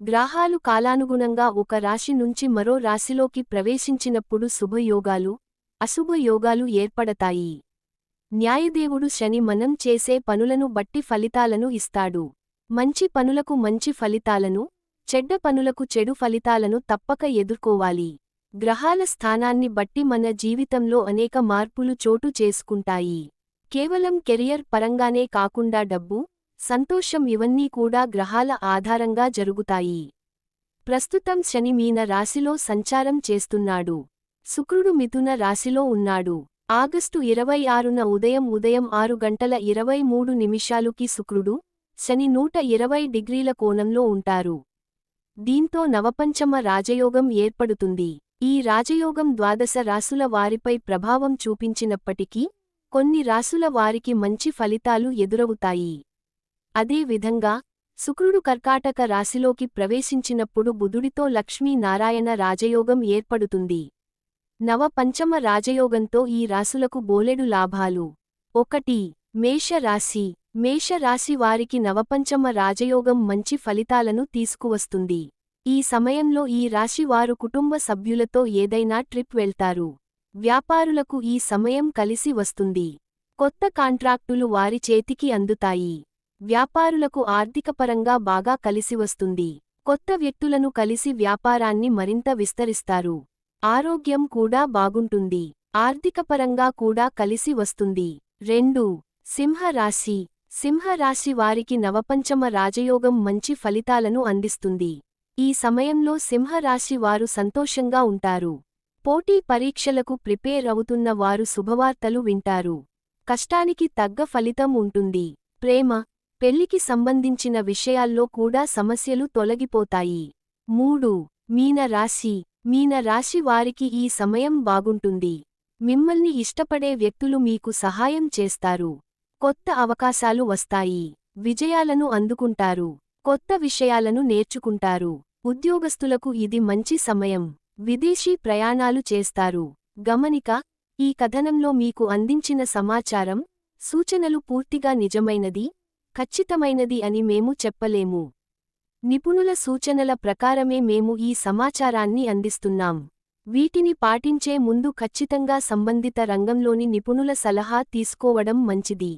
గ్రహాలు కాలానుగుణంగా ఒక రాశి నుంచి మరో రాశిలోకి ప్రవేశించినప్పుడు శుభయోగాలు, అశుభయోగాలు ఏర్పడతాయి. న్యాయదేవుడు శని మనం చేసే పనులను బట్టి ఫలితాలను ఇస్తాడు. మంచి పనులకు మంచి ఫలితాలను, చెడ్డ పనులకు చెడు ఫలితాలను తప్పక ఎదుర్కోవాలి. గ్రహాల స్థానాన్ని బట్టి మన జీవితంలో అనేక మార్పులు చోటు చేసుకుంటాయి. కేవలం కెరియర్ పరంగానే కాకుండా డబ్బు, సంతోషం ఇవన్నీ కూడా గ్రహాల ఆధారంగా జరుగుతాయి. ప్రస్తుతం శని మీన రాశిలో సంచారం చేస్తున్నాడు. శుక్రుడు మిథున రాశిలో ఉన్నాడు. ఆగస్టు 26న ఉదయం 6 గంటల 23 నిమిషాలుకి శుక్రుడు, శని 120 డిగ్రీల కోణంలో ఉంటారు. దీంతో నవపంచమ రాజయోగం ఏర్పడుతుంది. ఈ రాజయోగం ద్వాదశ రాశుల వారిపై ప్రభావం చూపించినప్పటికీ, కొన్ని రాశుల వారికి మంచి ఫలితాలు ఎదురవుతాయి. అదే విధంగా, శుక్రుడు కర్కాటక రాశిలోకి ప్రవేశించినప్పుడు బుధుడితో లక్ష్మీనారాయణ రాజయోగం ఏర్పడుతుంది. నవ పంచమ రాజయోగంతో ఈ రాశులకు బోలెడు లాభాలు. 1. మేషరాశి. మేషరాశి వారికి నవపంచమ రాజయోగం మంచి ఫలితాలను తీసుకువస్తుంది. ఈ సమయంలో ఈ రాశి వారు కుటుంబ సభ్యులతో ఏదైనా ట్రిప్ వెళ్తారు. వ్యాపారులకు ఈ సమయం కలిసి వస్తుంది. కొత్త కాంట్రాక్టులు వారి చేతికి అందుతాయి. వ్యాపారులకు ఆర్థికపరంగా బాగా కలిసివస్తుంది. కొత్త వ్యక్తులను కలిసి వ్యాపారాన్ని మరింత విస్తరిస్తారు. ఆరోగ్యం కూడా బాగుంటుంది. ఆర్థికపరంగా కూడా కలిసి వస్తుంది. 2. సింహరాశి. సింహరాశి వారికి నవపంచమ రాజయోగం మంచి ఫలితాలను అందిస్తుంది. ఈ సమయంలో సింహరాశి వారు సంతోషంగా ఉంటారు. పోటీ పరీక్షలకు ప్రిపేర్ అవుతున్న వారు శుభవార్తలు వింటారు. కష్టానికి తగ్గ ఫలితం ఉంటుంది. ప్రేమ, పెళ్లికి సంబంధించిన విషయాల్లో కూడా సమస్యలు తొలగిపోతాయి. 3. మీనరాశి. మీనరాశి వారికి ఈ సమయం బాగుంటుంది. మిమ్మల్ని ఇష్టపడే వ్యక్తులు మీకు సహాయం చేస్తారు. కొత్త అవకాశాలు వస్తాయి. విజయాలను అందుకుంటారు. కొత్త విషయాలను నేర్చుకుంటారు. ఉద్యోగస్తులకు ఇది మంచి సమయం. విదేశీ ప్రయాణాలు చేస్తారు. గమనిక: ఈ కథనంలో మీకు అందించిన సమాచారం, సూచనలు పూర్తిగా నిజమైనది, ఖచ్చితమైనది అని మేము చెప్పలేము. నిపుణుల సూచనల ప్రకారమే మేము ఈ సమాచారాన్ని అందిస్తున్నాం. వీటిని పాటించే ముందు ఖచ్చితంగా సంబంధిత రంగంలోని నిపుణుల సలహా తీసుకోవడం మంచిది.